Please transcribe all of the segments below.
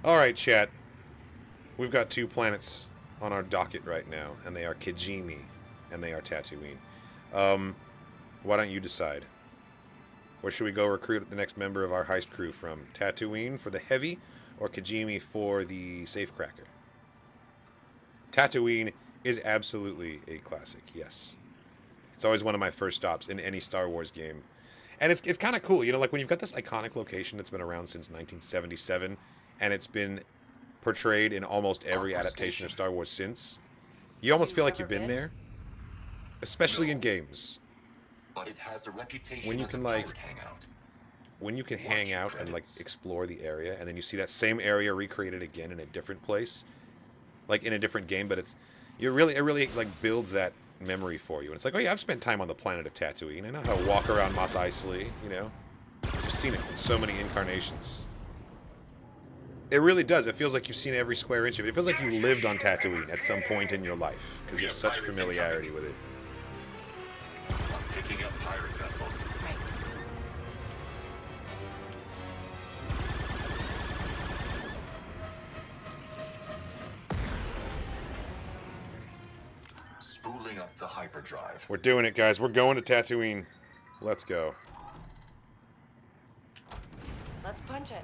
Alright, chat. We've got 2 planets on our docket right now, and they are Kijimi, and they are Tatooine. Why don't you decide? Where should we go recruit the next member of our heist crew from? Tatooine for the heavy, or Kijimi for the safecracker? Tatooine is absolutely a classic, yes. It's always one of my first stops in any Star Wars game. And it's kind of cool, you know, like when you've got this iconic location that's been around since 1977, and it's been portrayed in almost every adaptation of Star Wars since, you almost feel like you've been there. Especially in games. But it has a reputation when you as can a like pirate hangout. when you can hang out and like explore the area, and then you see that same area recreated again in a different place, like in a different game, but it really like builds that memory for you. And it's like, oh yeah, I've spent time on the planet of Tatooine. I know how to walk around Mos Eisley, you know. I've seen it in so many incarnations. It really does. It feels like you've seen every square inch of it. It feels like you lived on Tatooine at some point in your life because you have such familiarity with it. I'm picking up pirate vessels. Spooling up the hyperdrive. We're doing it, guys. We're going to Tatooine. Let's go. Let's punch it.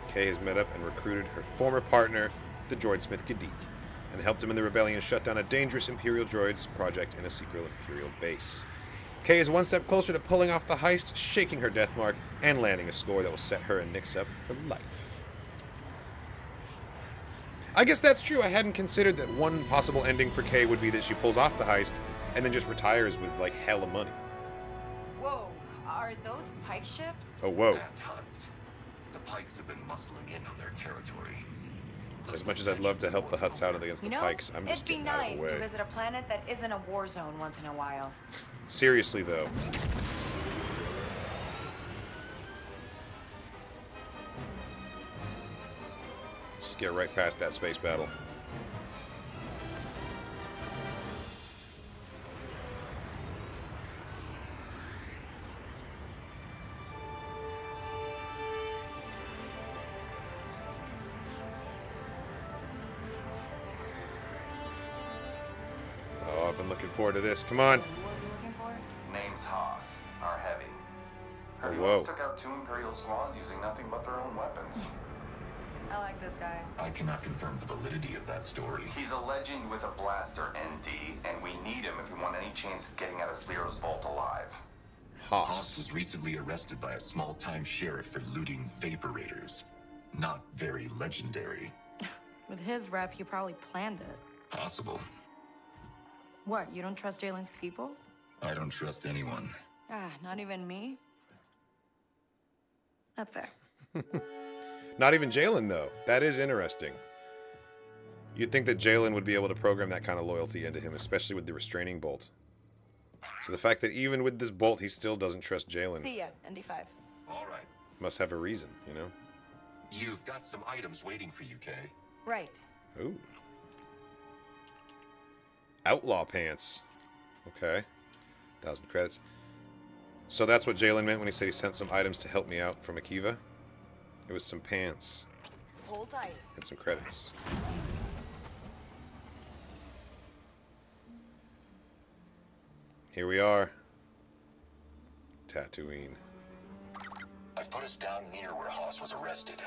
Kay has met up and recruited her former partner, the droidsmith Gadik, and helped him in the rebellion shut down a dangerous Imperial droids project in a secret Imperial base. Kay is one step closer to pulling off the heist, shaking her death mark, and landing a score that will set her and Nix up for life. I guess that's true. I hadn't considered that one possible ending for Kay would be that she pulls off the heist and then just retires with, like, hella money. Whoa, are those pike ships? Oh, whoa. And Huts. The Pikes have been muscling in on their territory. As much as I'd love to help the Huts out against the Pikes, I'm just getting out of the way. It'd be nice to visit a planet that isn't a war zone once in a while. Seriously, though. Let's get right past that space battle. Oh, I've been looking forward to this. Come on. What are you looking for? Name's Haas, our heavy. Oh, He whoa. once took out 2 Imperial squads using nothing but their own weapons. I like this guy. I cannot confirm the validity of that story. He's a legend with a blaster, ND, and we need him if we want any chance of getting out of Spiro's vault alive. Haas Haas. was recently arrested by a small-time sheriff for looting vaporators. Not very legendary. With his rep, he probably planned it. Possible. What, you don't trust Jalen's people? I don't trust anyone. Ah, not even me? That's fair. Not even Jalen, though. That is interesting. You'd think that Jalen would be able to program that kind of loyalty into him, especially with the restraining bolt. So the fact that even with this bolt, he still doesn't trust Jalen See ya, ND5. All right. must have a reason, you know? You've got some items waiting for you, Kay. Right. Ooh. Outlaw pants. Okay. 1,000 credits. So that's what Jalen meant when he said he sent some items to help me out from Akiva? It was some pants Hold tight. and some credits. Here we are. Tatooine. I've put us down near where Haas was arrested.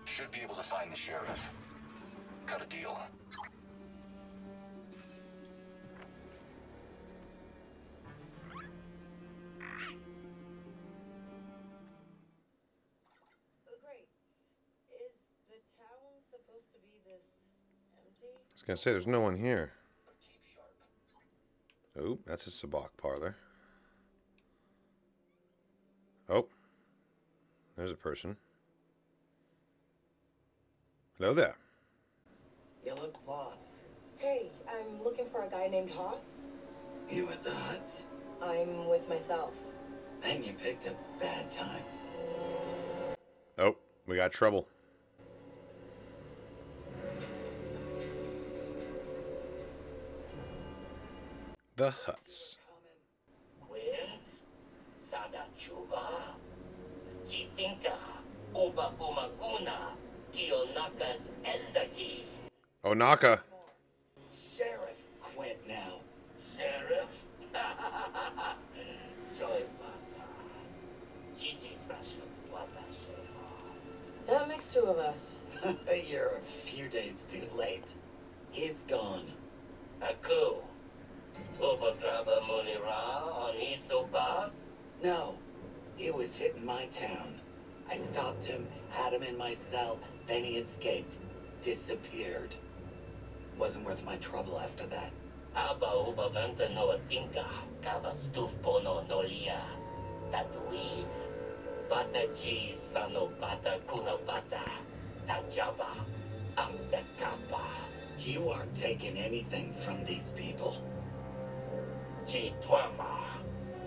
Should be able to find the sheriff. Cut a deal. Great. Is the town supposed to be this empty? I was gonna say, there's no one here. Oh, that's a sabacc parlor. Oh. There's a person. Hello there. You look lost. Hey, I'm looking for a guy named Haas. You with the Huts? I'm with myself. Then you picked a bad time. Oh, we got trouble. the huts. Quint, Sada Chuba, Chitinka, Uba Pumaguna, Kiyonaka's Eldaki. Onaka. Sheriff, quit now. Sheriff? Joy Papa. Gigi Sasha Watashi. That makes two of us. You're a few days too late. He's gone. Aku. Uba Graba Munira on Isobas? No, he was hitting my town. I stopped him, had him in my cell, then he escaped. Disappeared. Wasn't worth my trouble after that. Aba Uba Vanta no Atinka, Kava Stuf Bono Nolia, Tatooine, Bata Cheese, Sano Bata Kuna Bata, Tajaba, Amtakapa, You aren't taking anything from these people. Chitwama,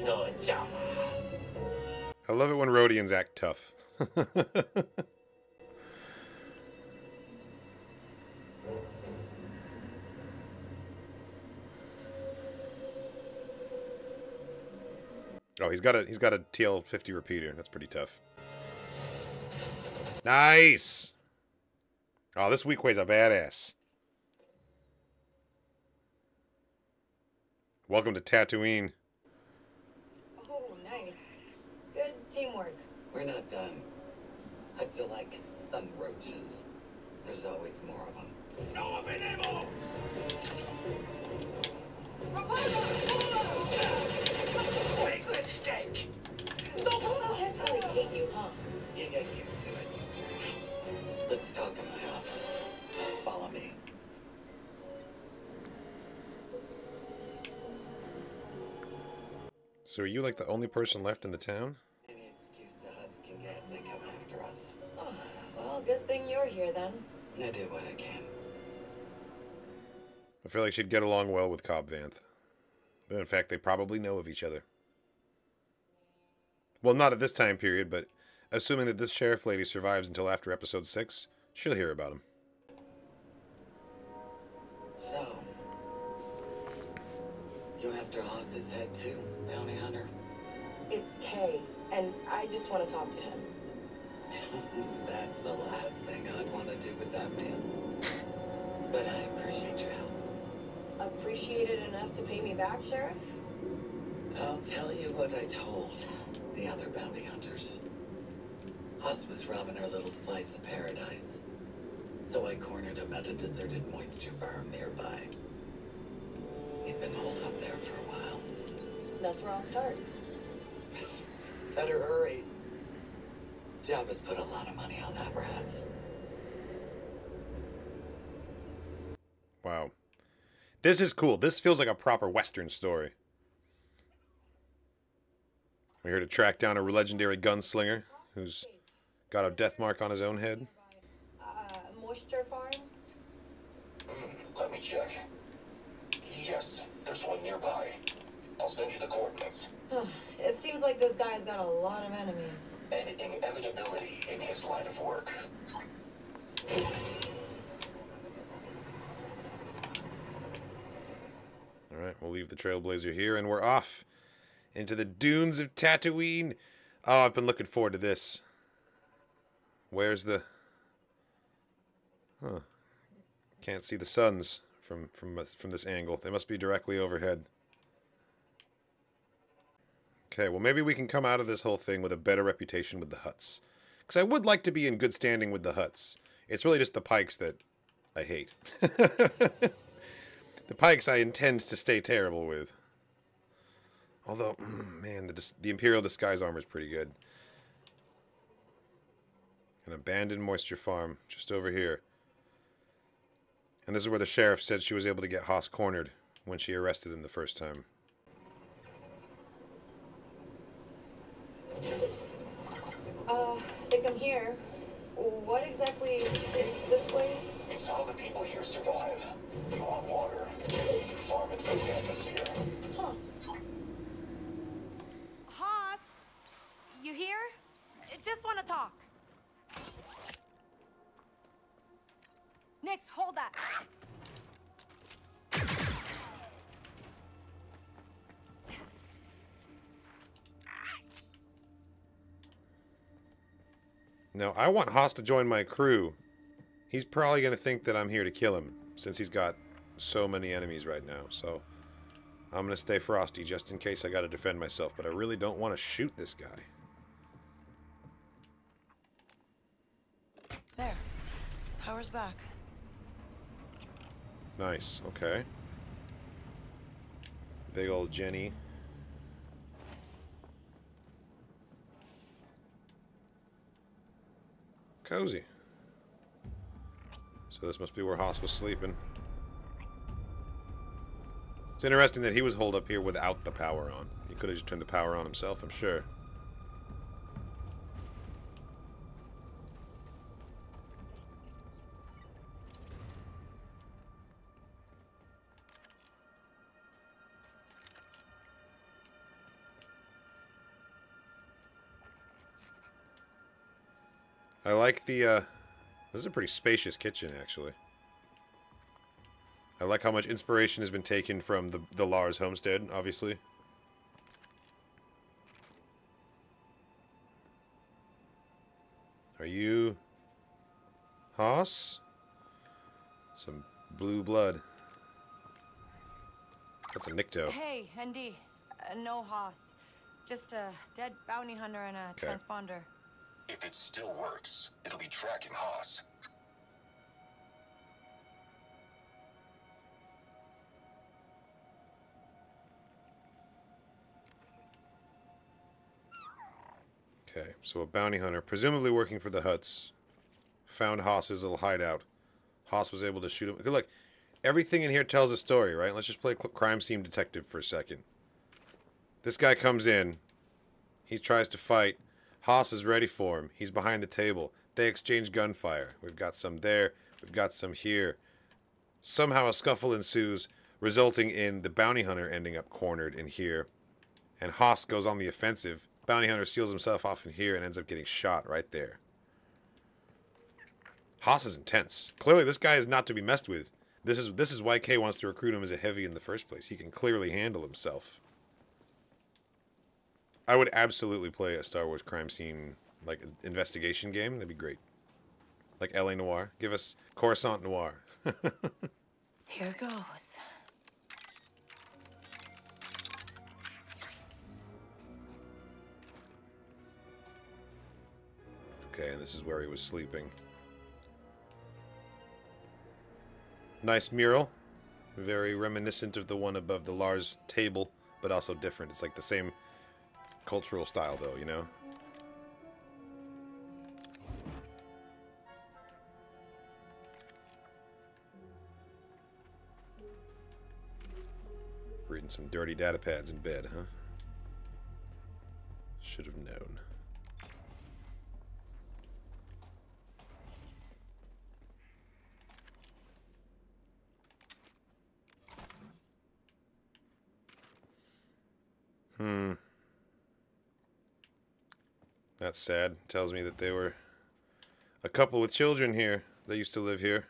no Jama. I love it when Rhodians act tough. Oh, he's got a TL50 repeater. That's pretty tough. Nice. Oh, this Weequay's a badass. Welcome to Tatooine. Oh, nice. Good teamwork. We're not done. Huts are like sun roaches. There's always more of them. Big mistake! Those heads really hate you, huh? You get used to it. Let's talk in my office. Follow me. So are you like the only person left in the town? Any excuse the Huts can get, they come after us. Oh, well, good thing you're here then. I do what I can. I feel like she'd get along well with Cobb Vanth. In fact, they probably know of each other. Well, not at this time period, but assuming that this sheriff lady survives until after episode 6, she'll hear about him. So, you after Haas's head too, bounty hunter? It's Kay, and I just want to talk to him. That's the last thing I'd want to do with that man. But I appreciate your help. Appreciate it enough to pay me back, Sheriff? I'll tell you what I told the other bounty hunters. Haas was robbing our little slice of paradise. So I cornered him at a deserted moisture farm nearby. He'd been holed up there for a while. That's where I'll start. Better hurry. Jabba's put a lot of money on that rat. Wow. This is cool. This feels like a proper Western story. We're here to track down a legendary gunslinger who's got a death mark on his own head. Moisture farm? Let me check. Yes, there's one nearby. I'll send you the coordinates. It seems like this guy's got a lot of enemies. An inevitability in his line of work. Alright, we'll leave the Trailblazer here, and we're off into the dunes of Tatooine. Oh, I've been looking forward to this. Where's the... Huh. Can't see the suns from this angle. They must be directly overhead. Okay, well maybe we can come out of this whole thing with a better reputation with the Hutts. Because I would like to be in good standing with the Hutts. It's really just the Pikes that I hate. The Pikes I intend to stay terrible with. Although, man, the Imperial disguise armor is pretty good. An abandoned moisture farm just over here. And this is where the sheriff said she was able to get Haas cornered when she arrested him the first time. I think I'm here. What exactly is this place? It's how the people here survive. You want water, you farm it from the atmosphere. Huh. Haas, you here? Just want to talk. Nix, hold that. Now, I want Haas to join my crew. He's probably going to think that I'm here to kill him, since he's got so many enemies right now. So, I'm going to stay frosty, just in case I got to defend myself. But I really don't want to shoot this guy. There. Power's back. Nice, okay. Big old Jenny. Cozy. So this must be where Haas was sleeping. It's interesting that he was holed up here without the power on. He could have just turned the power on himself, I'm sure. I like the, this is a pretty spacious kitchen, actually. I like how much inspiration has been taken from the Lars homestead, obviously. Are you... Haas? Some blue blood. That's a Nikto. Hey, ND. No Haas. Just a dead bounty hunter and a transponder. If it still works, it'll be tracking Haas. Okay, so a bounty hunter, presumably working for the Hutts, found Haas's little hideout. Haas was able to shoot him. Look, everything in here tells a story, right? Let's just play crime scene detective for a second. This guy comes in. He tries to fight. Haas is ready for him. He's behind the table. They exchange gunfire. We've got some there. We've got some here. Somehow a scuffle ensues, resulting in the bounty hunter ending up cornered in here. And Haas goes on the offensive. Bounty hunter seals himself off in here and ends up getting shot right there. Haas is intense. Clearly, this guy is not to be messed with. This is why Kay wants to recruit him as a heavy in the first place. He can clearly handle himself. I would absolutely play a Star Wars crime scene, like, investigation game. That'd be great. Like L.A. Noire. Give us Coruscant Noir. Here goes. Okay, and this is where he was sleeping. Nice mural. Very reminiscent of the one above the Lars table, but also different. It's like the same cultural style, though, you know? Reading some dirty data pads in bed, huh? Should have known. That's sad. Tells me that they were a couple with children here. They used to live here.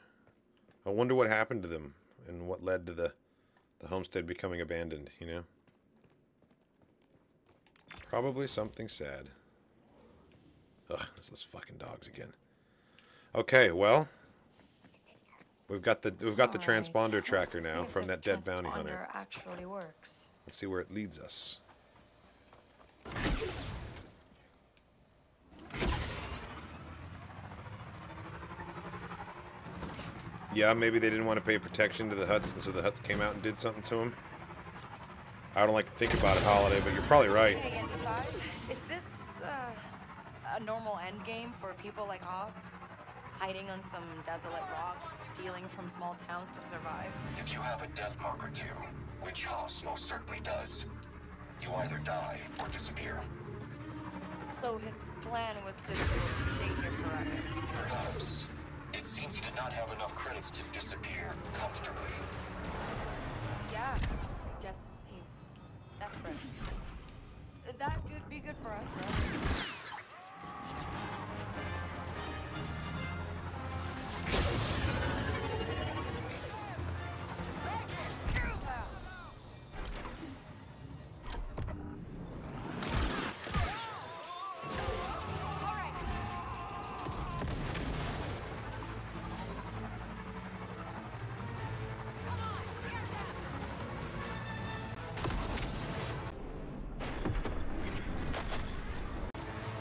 I wonder what happened to them and what led to the homestead becoming abandoned, you know? Probably something sad. Ugh, it's those fucking dogs again. Okay, well, we've got the transponder tracker now from that dead bounty hunter. Actually works. Let's see where it leads us. Yeah, maybe they didn't want to pay protection to the Hutts, and so the Hutts came out and did something to them. I don't like to think about it, Holiday, but you're probably right. Hey, is this a normal end game for people like Haas? Hiding on some desolate rock, stealing from small towns to survive? If you have a death mark or two, which Haas most certainly does, you either die or disappear. So his plan was just to stay here forever? Perhaps. It seems he did not have enough credits to disappear comfortably. Yeah, I guess he's desperate. That could be good for us, though.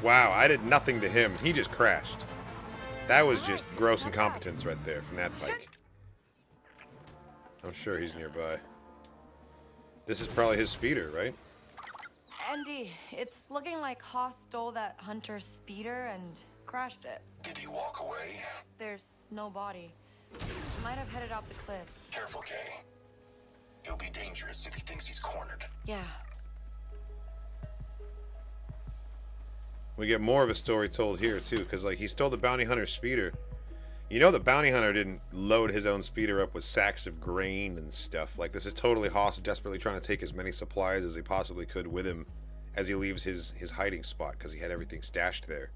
Wow, I did nothing to him. He just crashed. That was just gross incompetence right there from that bike. I'm sure he's nearby. This is probably his speeder, right? Andy, it's looking like Haas stole that Hunter's speeder and crashed it. Did he walk away? There's no body. Might have headed off the cliffs. Careful, Kay. He'll be dangerous if he thinks he's cornered. Yeah. We get more of a story told here, too, because, like, he stole the bounty hunter's speeder. You know the bounty hunter didn't load his own speeder up with sacks of grain and stuff. Like, this is totally Haas desperately trying to take as many supplies as he possibly could with him as he leaves his hiding spot, because he had everything stashed there.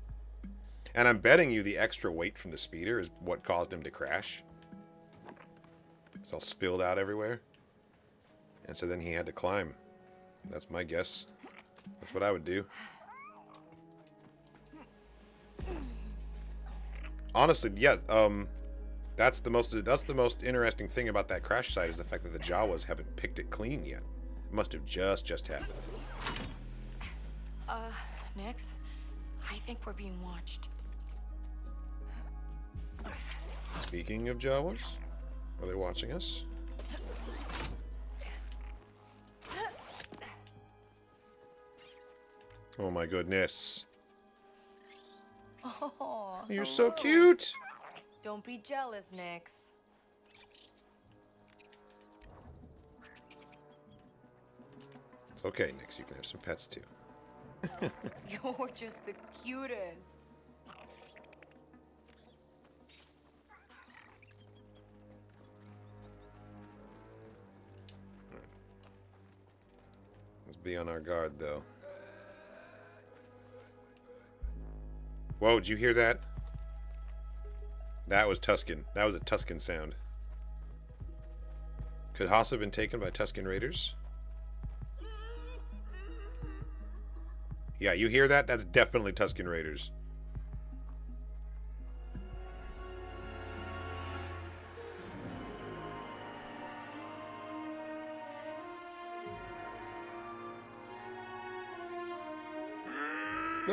And I'm betting you the extra weight from the speeder is what caused him to crash. It's all spilled out everywhere. And so then he had to climb. That's my guess. That's what I would do. Honestly, yeah, that's the most interesting thing about that crash site is the fact that the Jawas haven't picked it clean yet. It must have just happened. Nix, I think we're being watched. Speaking of Jawas, are they watching us? Oh my goodness. Oh, You're so cute! don't be jealous, Nix. It's okay, Nix. You can have some pets too. You're just the cutest. Let's be on our guard, though. Whoa, did you hear that? That was Tuscan. That was a Tuscan sound. Could Haas have been taken by Tuscan Raiders? Yeah, you hear that? That's definitely Tuscan Raiders.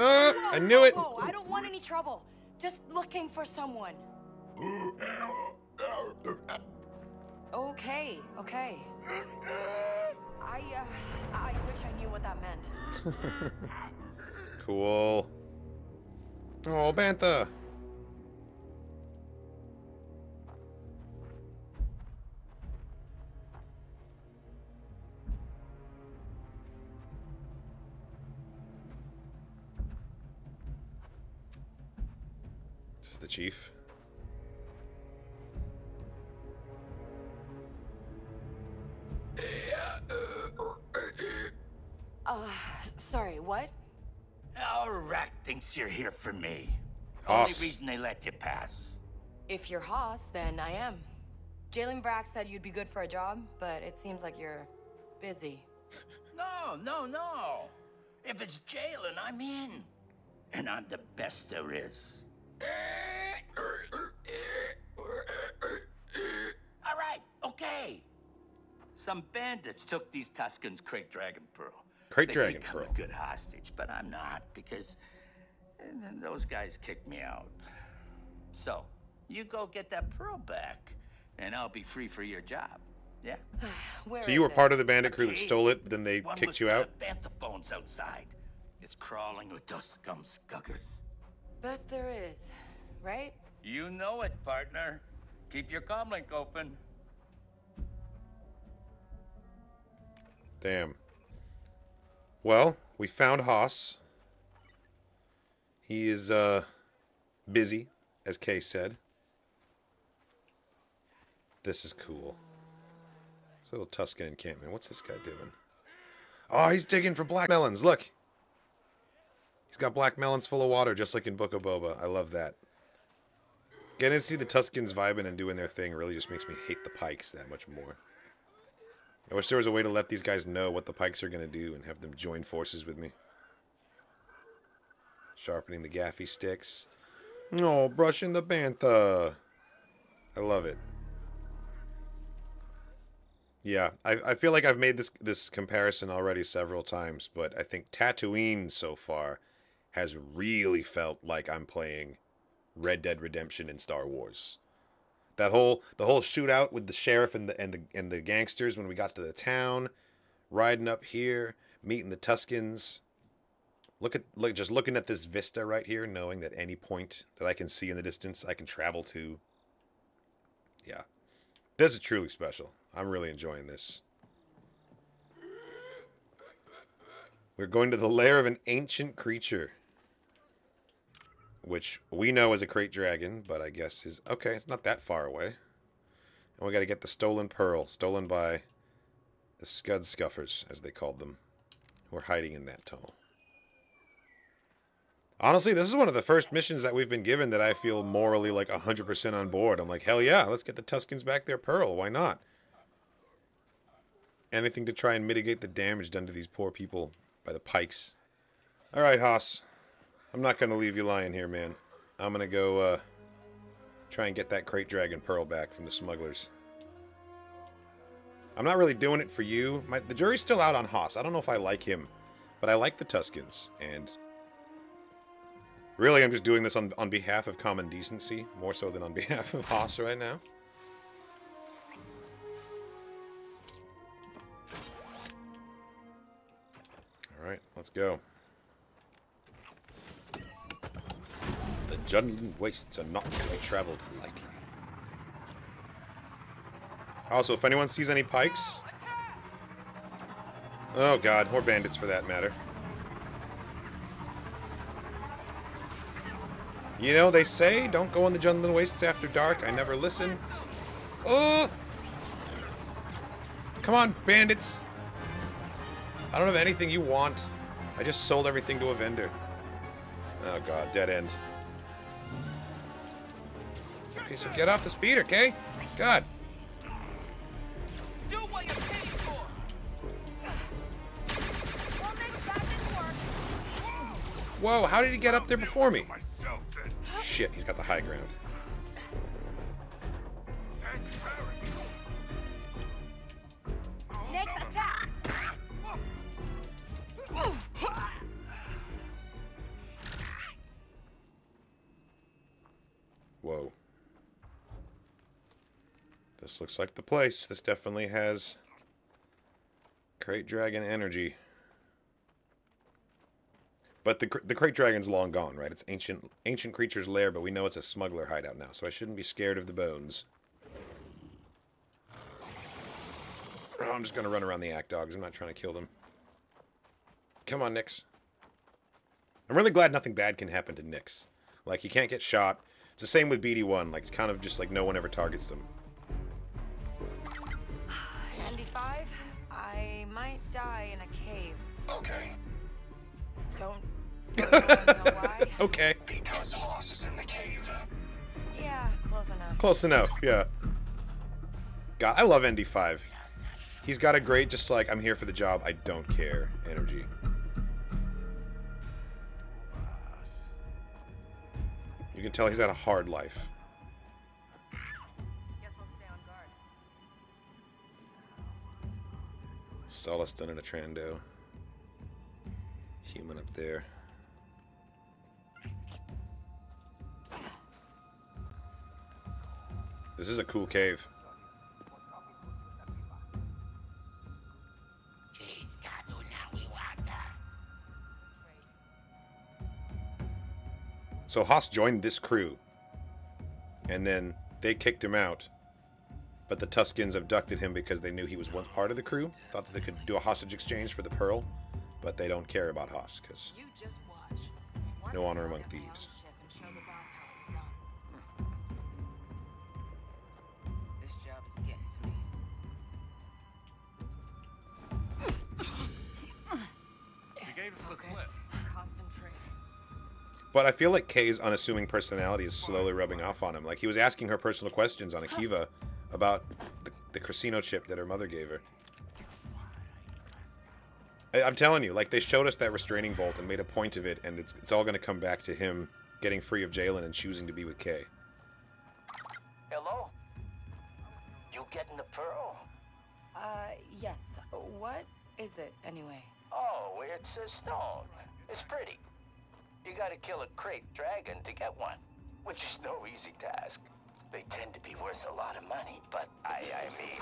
Ah, I knew it! Whoa, I don't want any trouble. Just looking for someone. Okay, okay. I wish I knew what that meant. Cool. Oh, Bantha! This is the chief. Sorry, what? Our rat thinks you're here for me. Haas. Only reason they let you pass. If you're Haas, then I am. Jalen Brack said you'd be good for a job, but it seems like you're busy. No. If it's Jalen, I'm in. And I'm the best there is. All right, okay. Some bandits took these Tuscans' Crate Dragon Pearl. Crate They Dragon think I'm Pearl. a good hostage, but I'm not, because then those guys kicked me out. So, you go get that pearl back, and I'll be free for your job. Yeah? Where So you were is it? part of the bandit crew that Okay. stole it, then they One kicked was you full out? of bantha bones outside. It's crawling with those scum scuggers. Best there is, right? You know it, partner. Keep your comlink open. Damn. Well, we found Haas. He is, busy, as Kay said. This is cool. This little Tuscan encampment. What's this guy doing? Oh, he's digging for black melons. Look. He's got black melons full of water, just like in Book of Boba. I love that. Getting to see the Tuscans vibing and doing their thing really just makes me hate the Pikes that much more. I wish there was a way to let these guys know what the Pikes are going to do and have them join forces with me. Sharpening the gaffy sticks. Oh, brushing the bantha. I love it. Yeah, I feel like I've made this comparison already several times, but I think Tatooine so far has really felt like I'm playing Red Dead Redemption in Star Wars. The whole shootout with the sheriff and the gangsters when we got to the town, riding up here, meeting the Tuskens. Just looking at this vista right here, knowing that any point that I can see in the distance, I can travel to. Yeah, this is truly special. I'm really enjoying this. We're going to the lair of an ancient creature, which we know is a crate dragon, but I guess is okay. It's not that far away, and we got to get the stolen pearl, stolen by the Scud Scuffers, as they called them, who are hiding in that tunnel. Honestly, this is one of the first missions that we've been given that I feel morally like 100% on board. I'm like, hell yeah, let's get the Tuskens back their pearl. Why not? Anything to try and mitigate the damage done to these poor people by the pikes. All right, Haas. I'm not going to leave you lying here, man. I'm going to go try and get that crate dragon pearl back from the smugglers. I'm not really doing it for you. The jury's still out on Haas. I don't know if I like him, but I like the Tuskens, and really I'm just doing this on behalf of common decency, more so than on behalf of Haas right now. Alright, let's go. The Jundland wastes are not to be traveled lightly. Also, if anyone sees any pikes... Oh god, more bandits for that matter. You know, they say, don't go on the Jundland wastes after dark. I never listen. Oh! Come on, bandits! I don't have anything you want. I just sold everything to a vendor. Oh god, dead end. Okay, so get off the speeder, okay? God. Do what you're paid for. Whoa, how did he get up there before me? Shit, he's got the high ground. Next attack! Whoa. This looks like the place. This definitely has crate dragon energy. But the crate dragon's long gone, right? It's ancient creature's lair, but we know it's a smuggler hideout now, so I shouldn't be scared of the bones. Oh, I'm just gonna run around the act dogs. I'm not trying to kill them. Come on, Nix. I'm really glad nothing bad can happen to Nix. Like, he can't get shot. It's the same with BD1. Like, it's kind of just like no one ever targets them. Andy 5, I might die in a cave. Okay. Don't know why. Okay. Because Hoss is in the cave. Yeah, close enough. Close enough, yeah. God, I love ND5. He's got a great, just like, I'm here for the job, I don't care energy. You can tell he's had a hard life. Guess we'll stay on guard. Soliston and a Trando. Human up there. This is a cool cave. So Haas joined this crew, and then they kicked him out, but the Tuskens abducted him because they knew he was once part of the crew, thought that they could do a hostage exchange for the pearl, but they don't care about Haas, because no honor among thieves. This job is getting to me. She gave us the slip. Concentrate. But I feel like Kay's unassuming personality is slowly rubbing off on him. Like, he was asking her personal questions on Akiva about the casino chip that her mother gave her. I'm telling you, like, they showed us that restraining bolt and made a point of it, and it's all going to come back to him getting free of Jalen and choosing to be with Kay. Hello? You getting the pearl? Yes. What is it, anyway? Oh, it's a stone. It's pretty. You gotta kill a crate dragon to get one, which is no easy task. They tend to be worth a lot of money, but I mean,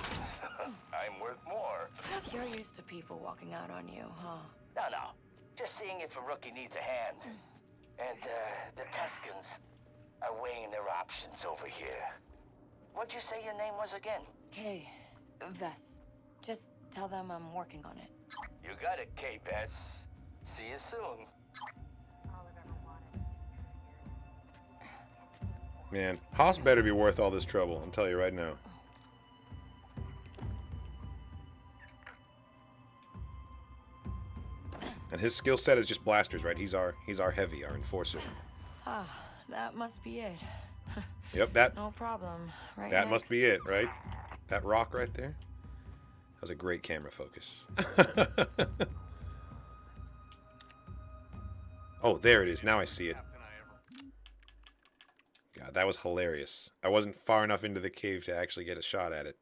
I'm worth more. You're used to people walking out on you, huh? No. Just seeing if a rookie needs a hand. And, the Tuscans are weighing their options over here. What'd you say your name was again? Okay, Vess. Just tell them I'm working on it. You got it, K-Bess. See you soon. Man, Haas better be worth all this trouble. I'm telling you right now. And his skill set is just blasters, right? He's our heavy, our enforcer. Ah, that must be it. Yep, that. No problem. Right. That must be it, right? That rock right there. That was a great camera focus. Oh, there it is. Now I see it. God, that was hilarious. I wasn't far enough into the cave to actually get a shot at it.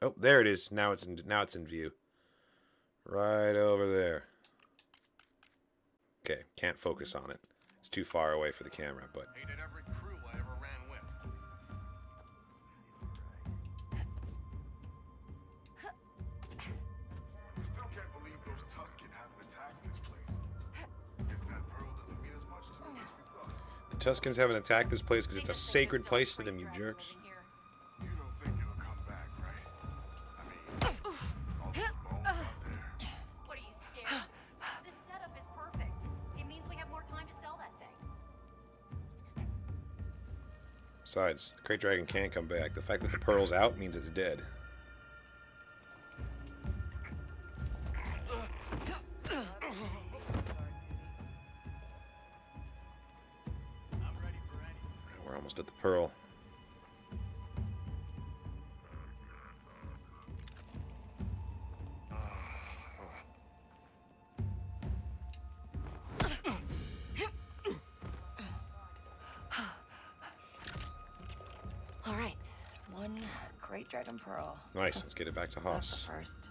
Oh, there it is. Now it's in view. Right over there. Okay, can't focus on it. It's too far away for the camera, but Hated every crew I ever ran with. Still can't believe those Tusken haven't attacked this place. Guess that pearl doesn't mean as much to them as we thought. the Tuscans haven't attacked this place because it's a sacred place to them, you jerks. You don't think it'll come back, right? I mean, all those bones out there. What are you scared? This setup is perfect. It means we have more time to sell that thing. Besides, the Crate Dragon can't come back. The fact that the pearl's out means it's dead. We're almost at the pearl. All right, one great dragon pearl. Nice. Let's get it back to Haas. First.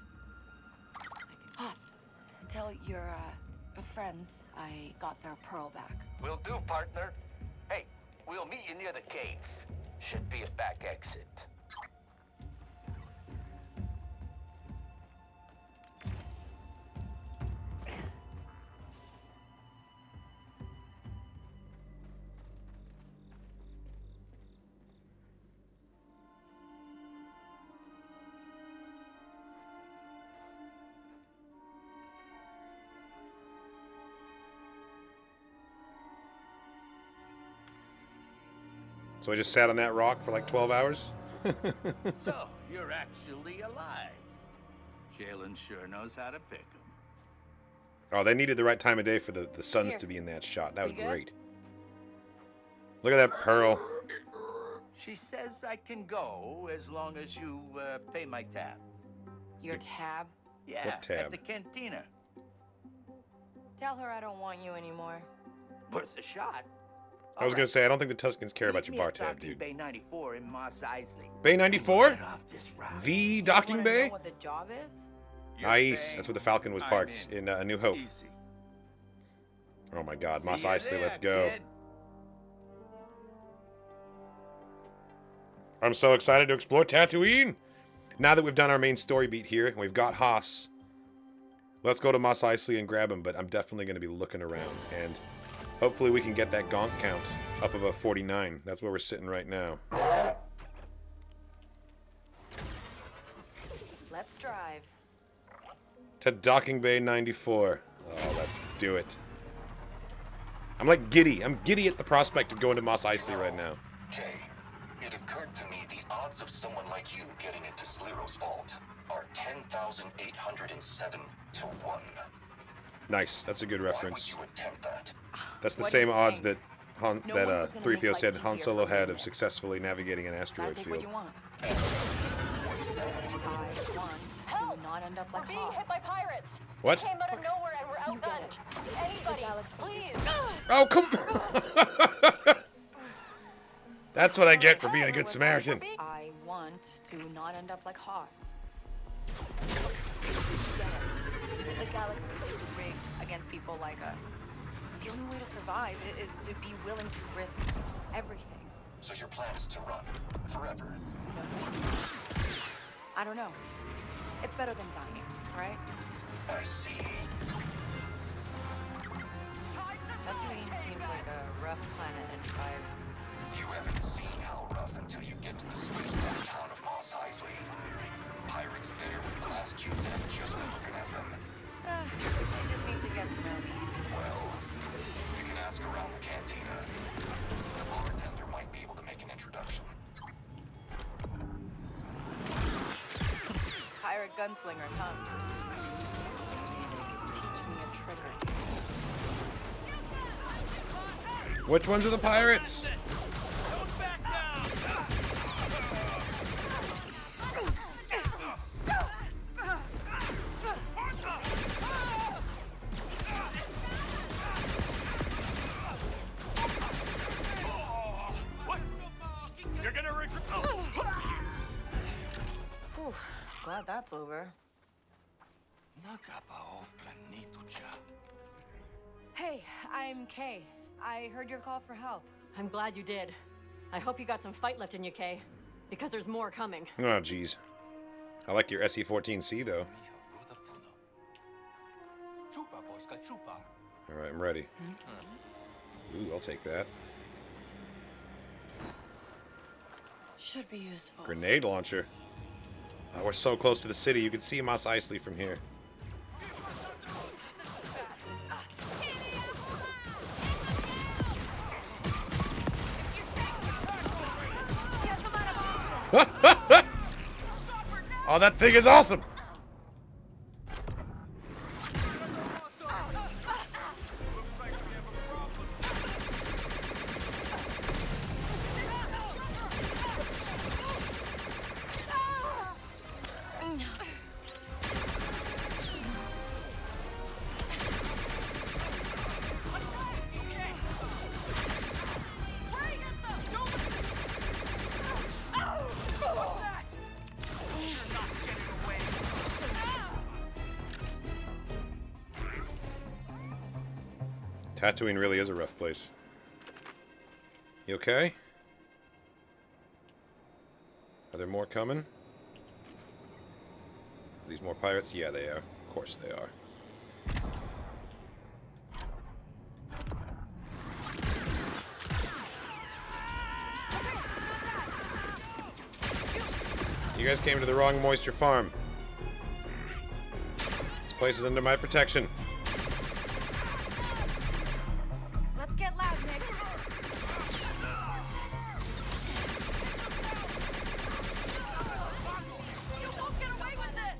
Haas, tell your friends I got their pearl back. Will do, partner. Hey, we'll meet you near the cave. Should be a back exit. So I just sat on that rock for like 12 hours? So, you're actually alive. Jalen sure knows how to pick 'em. Oh, they needed the right time of day for the suns to be in that shot. That was We good? great. Look at that pearl. She says I can go as long as you pay my tab. Your tab? Yeah, What tab? at the cantina. Tell her I don't want you anymore. Worth a shot. I was going to say, I don't think the Tuscans care about your bar tab, Docking dude. Bay 94 in Mos Eisley. Bay 94? Get off this route. The docking Wanna know bay? what the job is? You're Nice. paying. That's where the Falcon was I'm parked in A New Hope. Easy. Oh my god, Mos See ya Eisley, there, let's go. kid. I'm so excited to explore Tatooine! Now that we've done our main story beat here, and we've got Haas, let's go to Mos Eisley and grab him, but I'm definitely going to be looking around, and hopefully we can get that gonk count up above 49. That's where we're sitting right now. Let's drive. To Docking Bay 94. Oh, let's do it. I'm like giddy. I'm giddy at the prospect of going to Mos Eisley right now. Kay, it occurred to me the odds of someone like you getting into Sliro's vault are 10,807 to 1. Nice. That's a good Why would reference. you attempt that? That's the What do you same odds think? that No one was gonna make 3PO life said Han easier Solo for me had anyway. of successfully navigating an Gotta asteroid take what you field. want. What is that? I want to not end up like We're being Haas. hit by pirates. What? Came out of nowhere and we're You get outgunned. it. Anybody, The galaxy please. is- Oh, come on! That's what I get for being a good Samaritan. I want to not end up like Haas. You get it. The galaxy is rigged against people like us. The only way to survive is to be willing to risk everything. So your plan is to run forever? No. I don't know. It's better than dying, right? I see. Tatooine seems like a rough planet, N5. You haven't seen how rough until you get to the spaceport town of Mos Eisley. Pirates there with glass cubed and just looking at them. You just need to get to know me. Well, you can ask around the cantina. The bartender might be able to make an introduction. Pirate gunslingers, huh? Maybe they could teach me a trick or two. Which ones are the pirates? You're gonna regret. Whew, glad that's over. Hey, I'm Kay. I heard your call for help. I'm glad you did. I hope you got some fight left in you, Kay. Because there's more coming. Oh, jeez. I like your SE-14C, though. Alright, I'm ready. Ooh, I'll take that. Should be useful. Grenade launcher. Oh, we're so close to the city. You can see Mos Eisley from here. Oh, that thing is awesome! Tatooine really is a rough place. You okay? Are there more coming? Are these more pirates? Yeah, they are. Of course they are. You guys came to the wrong moisture farm. This place is under my protection. Let's get loud, Nick. You won't get away with this.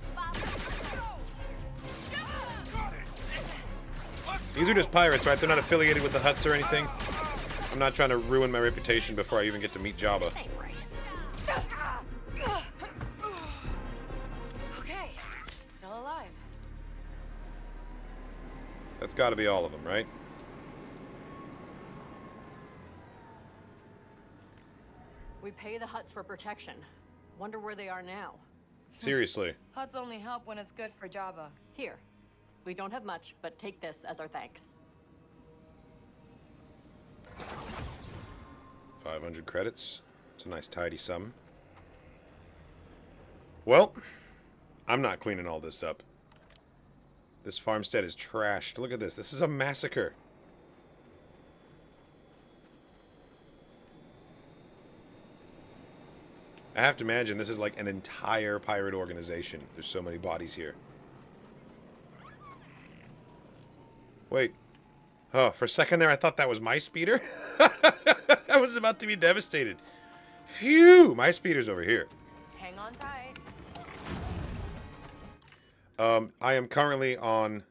These are just pirates, right? They're not affiliated with the Hutts or anything. I'm not trying to ruin my reputation before I even get to meet Jabba. Okay, still alive. That's got to be all of them, right? We pay the Hutts for protection. Wonder where they are now. Seriously. Huts only help when it's good for Jabba. Here. We don't have much, but take this as our thanks. 500 credits. It's a nice tidy sum. Well, I'm not cleaning all this up. This farmstead is trashed. Look at this. This is a massacre. I have to imagine this is like an entire pirate organization. There's so many bodies here. Wait. Oh, for a second there I thought that was my speeder. I was about to be devastated. Phew! My speeder's over here. Hang on tight. I am currently on...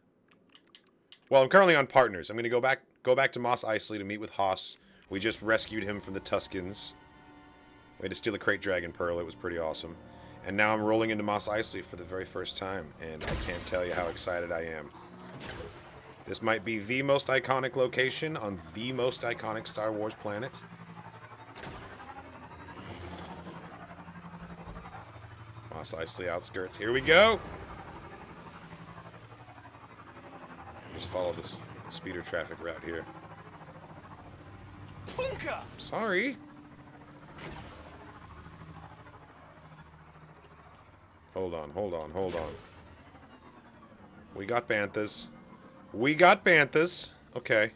Well, I'm currently on Partners. I'm going to go back to Mos Eisley to meet with Haas. We just rescued him from the Tuskens. We had to steal a Crate Dragon Pearl. It was pretty awesome. And now I'm rolling into Mos Eisley for the very first time. And I can't tell you how excited I am. This might be the most iconic location on the most iconic Star Wars planet. Mos Eisley outskirts. Here we go! Just follow this speeder traffic route here. Bunka! Sorry. Hold on, hold on, hold on. We got banthas. We got banthas. Okay.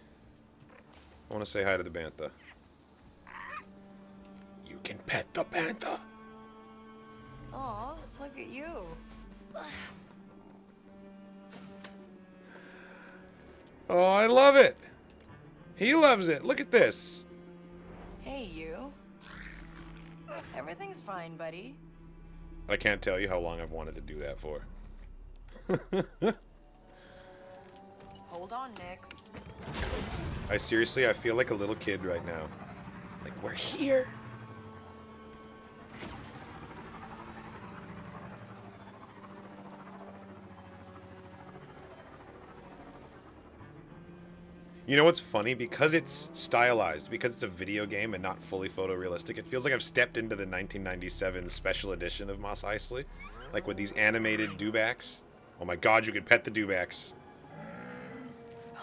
I want to say hi to the bantha. You can pet the bantha. Aw, look at you. Oh, I love it. He loves it. Look at this. Hey, you. Everything's fine, buddy. I can't tell you how long I've wanted to do that for. Hold on, Nix. I feel like a little kid right now. Like, we're here. You know what's funny? Because it's stylized, because it's a video game and not fully photorealistic, it feels like I've stepped into the 1997 special edition of Mos Eisley. Like with these animated dewbacks. Oh my god, you could pet the dewbacks.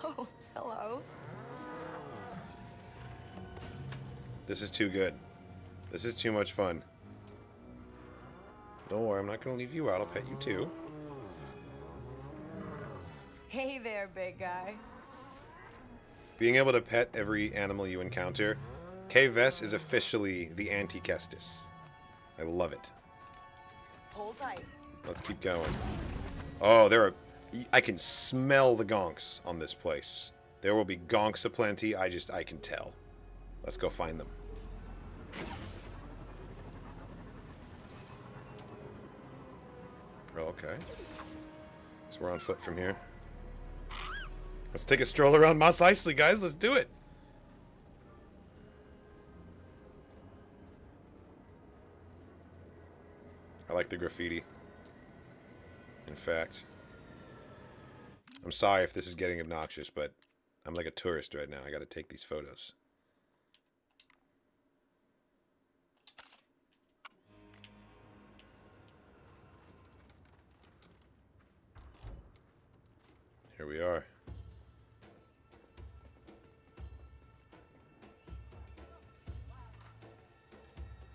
Oh, hello. This is too good. This is too much fun. Don't worry, I'm not going to leave you out. I'll pet you too. Hey there, big guy. Being able to pet every animal you encounter, Kay Vess is officially the anti-Kestis. I love it. Hold tight. Let's keep going. Oh, I can smell the gonks on this place. There will be gonks aplenty. I can tell. Let's go find them. Oh, okay. So we're on foot from here. Let's take a stroll around Mos Eisley, guys. Let's do it. I like the graffiti. In fact, I'm sorry if this is getting obnoxious, but I'm like a tourist right now. I gotta take these photos. Here we are.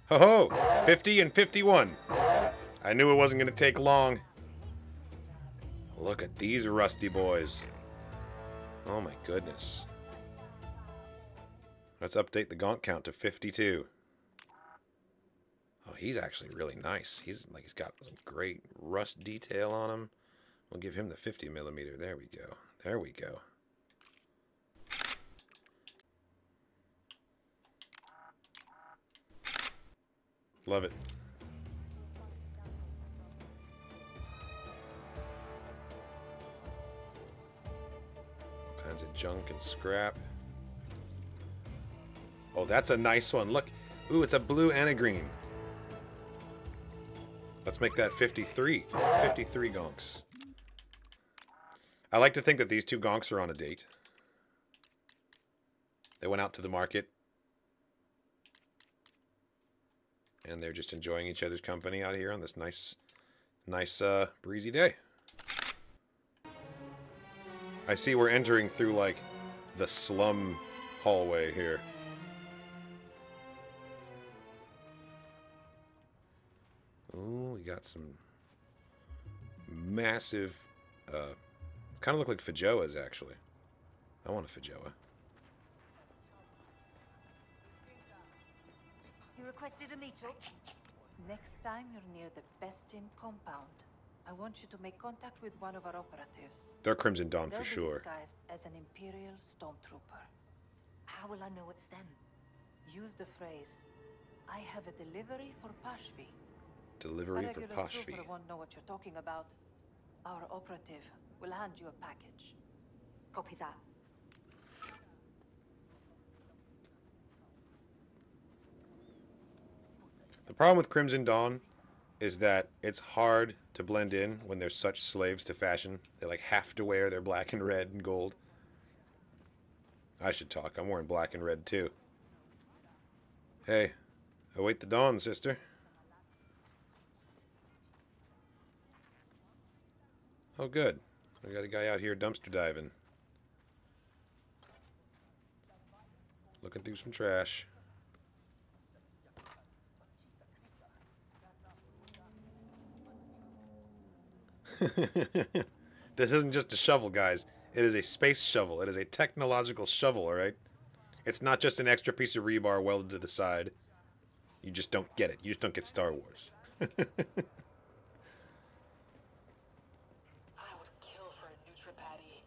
Ho ho! 50 and 51. I knew it wasn't going to take long. Look at these rusty boys. Oh my goodness. Let's update the gonk count to 52. Oh, he's actually really nice. He's got some great rust detail on him. We'll give him the 50mm. There we go. There we go. Love it. All kinds of junk and scrap. Oh, that's a nice one. Look. Ooh, it's a blue and a green. Let's make that 53. 53 gonks. I like to think that these two gonks are on a date. They went out to the market. And they're just enjoying each other's company out here on this nice breezy day. I see we're entering through, like, the slum hallway here. Ooh, we got some massive, kind of look like Fajoas, actually. I want a Fajoa. You requested a meeting? Next time you're near the Bestin compound, I want you to make contact with one of our operatives. They're Crimson Dawn They'll for be sure. disguised as an Imperial stormtrooper. How will I know it's them? Use the phrase, "I have a delivery for Pashvi." Delivery A for regular Pashvi. trooper won't know what you're talking about. Our operative will hand you a package. Copy that. The problem with Crimson Dawn is that it's hard to blend in when they're such slaves to fashion. They like have to wear their black and red and gold. I should talk. I'm wearing black and red too. Hey, await the dawn, sister. Oh, good. We got a guy out here dumpster diving. looking through some trash. This isn't just a shovel, guys. It is a space shovel. It is a technological shovel, alright? It's not just an extra piece of rebar welded to the side. You just don't get it. You just don't get Star Wars. I would kill for a Nutripatty.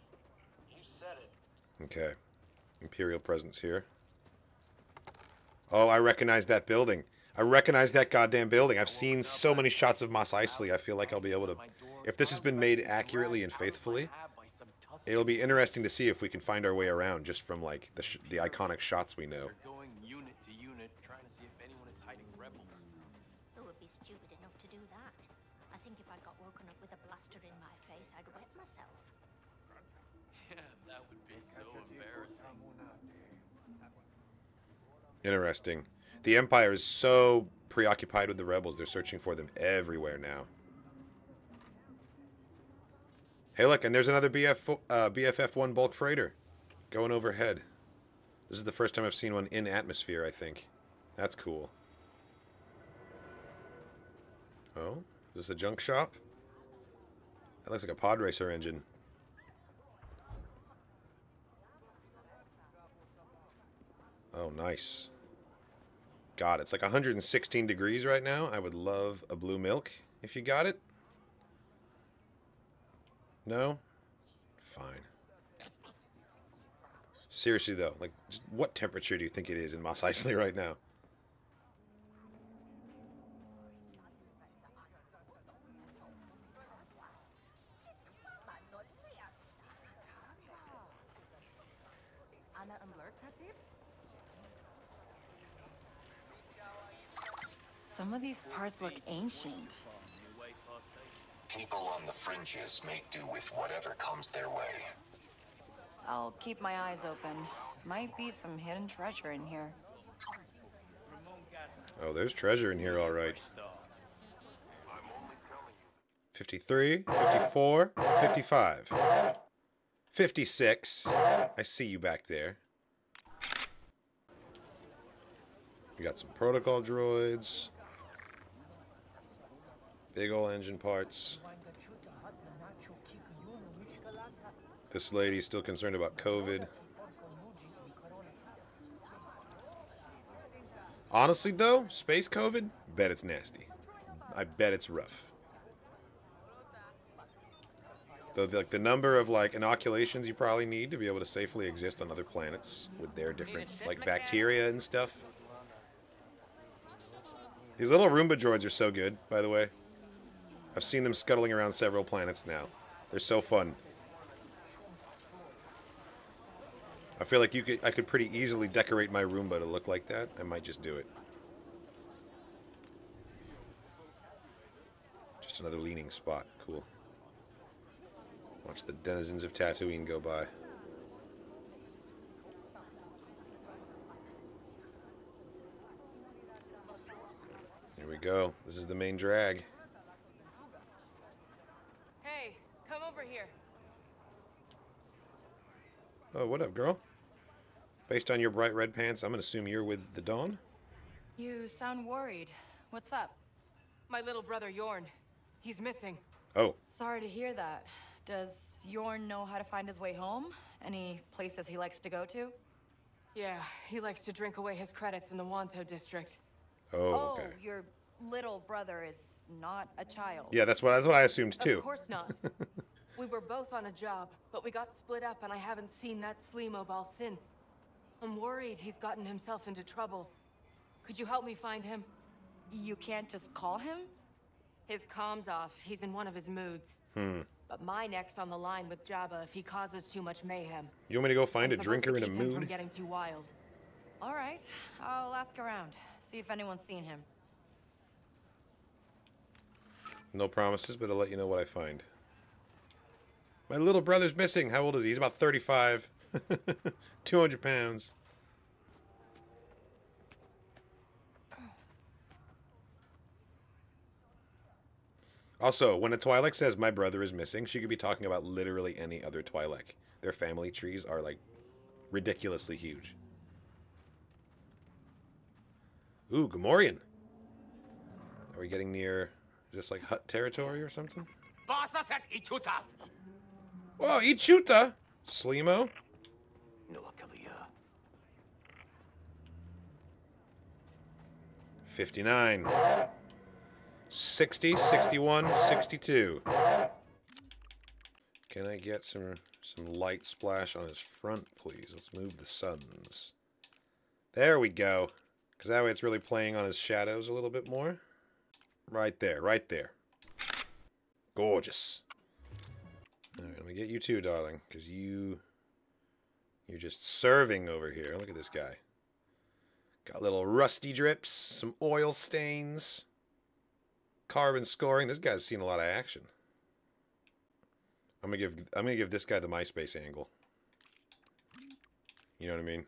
You said it. Okay. Imperial presence here. Oh, I recognize that building. I recognize that goddamn building. I've seen so many shots of Mos Eisley. I feel like I'll be able to... If this has been made accurately and faithfully, it'll be interesting to see if we can find our way around just from, like, the iconic shots we know. Going unit to unit, trying to see if anyone is hiding rebels. Who would be stupid enough to do that? I think if I got woken up with a blaster in my face, I'd wet myself. Yeah, that would be so embarrassing. Interesting. The Empire is so preoccupied with the rebels, they're searching for them everywhere now. Hey, look, and there's another BFF-1 bulk freighter going overhead. This is the first time I've seen one in atmosphere, I think. That's cool. Oh, is this a junk shop? That looks like a pod racer engine. Oh, nice. God, it's like 116 degrees right now. I would love a blue milk if you got it. No? Fine. Seriously, though, like, just what temperature do you think it is in Mos Eisley right now? Some of these parts look ancient. People on the fringes make do with whatever comes their way. I'll keep my eyes open. Might be some hidden treasure in here. Oh, there's treasure in here, all right. 53, 54, 55, 56. I see you back there. We got some protocol droids. Big ol' engine parts. This lady's still concerned about COVID. Honestly, though, space COVID, bet it's nasty. I bet it's rough. Like the number of like inoculations you probably need to be able to safely exist on other planets with their different like bacteria and stuff. These little Roomba droids are so good, by the way. I've seen them scuttling around several planets now. They're so fun. I feel like I could pretty easily decorate my Roomba to look like that. I might just do it. Just another leaning spot. Cool. Watch the denizens of Tatooine go by. Here we go. This is the main drag. Hey, come over here. Oh, what up, girl? Based on your bright red pants, I'm gonna assume you're with the Dawn? You sound worried. What's up? My little brother, Yorn. He's missing. Oh. Sorry to hear that. Does Yorn know how to find his way home? Any places he likes to go to? Yeah, he likes to drink away his credits in the Wanto district. Oh, okay. Your little brother is not a child. Yeah, that's what I assumed too. Of course not. We were both on a job, but we got split up and I haven't seen that Sleemo since. I'm worried he's gotten himself into trouble. Could you help me find him? You can't just call him? His comm's off. He's in one of his moods. But my neck's on the line with Jabba if he causes too much mayhem. You want me to go find I'm a drinker in a supposed to keep him from mood? getting too wild. All right. I'll ask around. See if anyone's seen him. No promises, but I'll let you know what I find. My little brother's missing. How old is he? He's about 35. 200 pounds. Also, when a Twi'lek says my brother is missing, she could be talking about literally any other Twi'lek. Their family trees are like ridiculously huge. Ooh, Gamorrean. Are we getting near... Is this like Hutt territory or something? Whoa, Ichuta! Slimo. 59. 60, 61, 62. Can I get some light splash on his front, please? Let's move the suns. There we go. Because that way it's really playing on his shadows a little bit more. Right there, right there. Gorgeous. Alright, let me get you too, darling. Because you're just serving over here. Look at this guy. Got little rusty drips, some oil stains, carbon scoring. This guy's seen a lot of action. I'm gonna give this guy the MySpace angle. You know what I mean?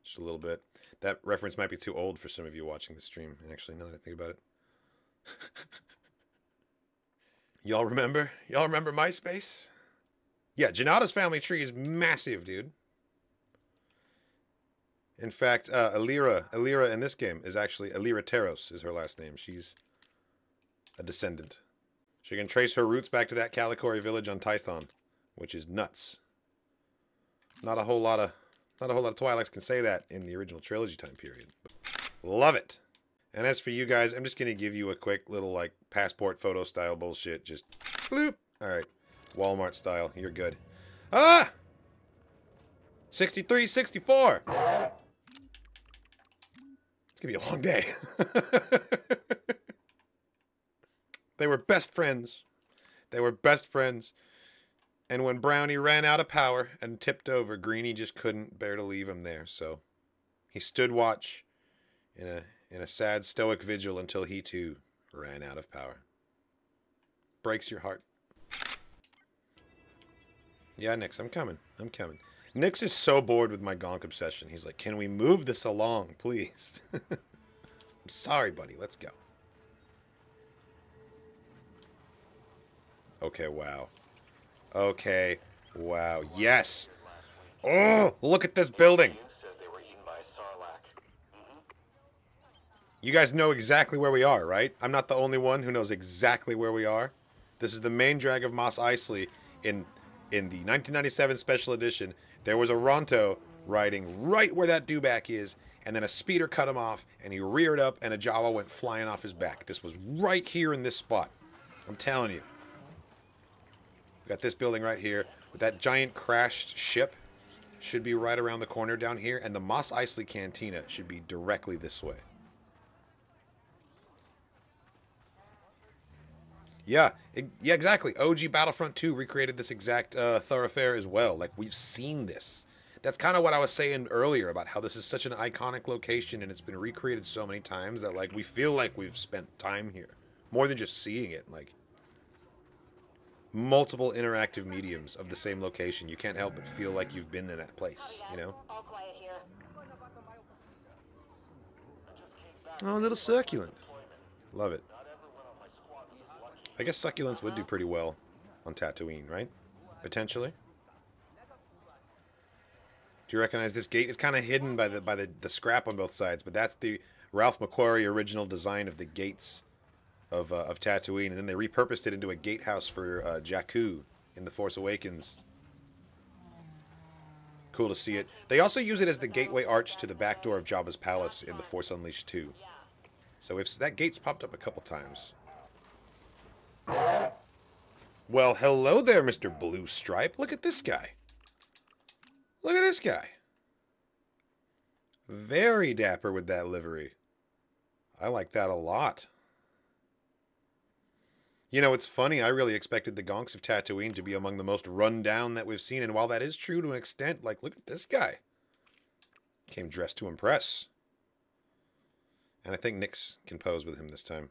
Just a little bit. That reference might be too old for some of you watching the stream, actually, now that I think about it. Y'all remember? Y'all remember MySpace? Yeah, Janata's family tree is massive, dude. In fact, Alira in this game is actually Alira Teros is her last name. She's a descendant. She can trace her roots back to that Calicori village on Tython, which is nuts. Not a whole lot of Twi'leks can say that in the original trilogy time period. Love it. And as for you guys, I'm just gonna give you a quick little like passport photo style bullshit. Just bloop. All right, Walmart style. You're good. Ah. 63, 64. It's gonna be a long day. They were best friends. They were best friends. And when Brownie ran out of power and tipped over, Greenie just couldn't bear to leave him there. So he stood watch in a sad stoic vigil until he too ran out of power. Breaks your heart. Yeah, Nix, I'm coming. I'm coming. Nix is so bored with my Gonk obsession. He's like, can we move this along, please? I'm sorry, buddy. Let's go. Okay, wow. Okay, wow. Yes! Oh, look at this building! You guys know exactly where we are, right? I'm not the only one who knows exactly where we are. This is the main drag of Mos Eisley in the 1997 special edition. There was a Ronto riding right where that dewback is, and then a speeder cut him off, and he reared up, and a Jawa went flying off his back. This was right here in this spot. I'm telling you. We got this building right here, with that giant crashed ship should be right around the corner down here, and the Mos Eisley Cantina should be directly this way. Yeah, yeah, exactly. OG Battlefront 2 recreated this exact thoroughfare as well. Like, we've seen this. That's kind of what I was saying earlier about how this is such an iconic location and it's been recreated so many times that, like, we feel like we've spent time here. More than just seeing it. Like, multiple interactive mediums of the same location. You can't help but feel like you've been in that place, you know? All quiet here. Oh, a little succulent. Love it. I guess succulents would do pretty well on Tatooine, right? Potentially. Do you recognize this gate is kind of hidden by the scrap on both sides, but that's the Ralph McQuarrie original design of the gates of Tatooine, and then they repurposed it into a gatehouse for Jakku in The Force Awakens. Cool to see it. They also use it as the gateway arch to the back door of Jabba's palace in The Force Unleashed 2. So if that gate's popped up a couple times. Well, hello there, Mr. Blue Stripe. Look at this guy. Look at this guy. Very dapper with that livery. I like that a lot. You know, it's funny. I really expected the Gonks of Tatooine to be among the most run down that we've seen. And while that is true to an extent, like, look at this guy. Came dressed to impress. And I think Nix can pose with him this time.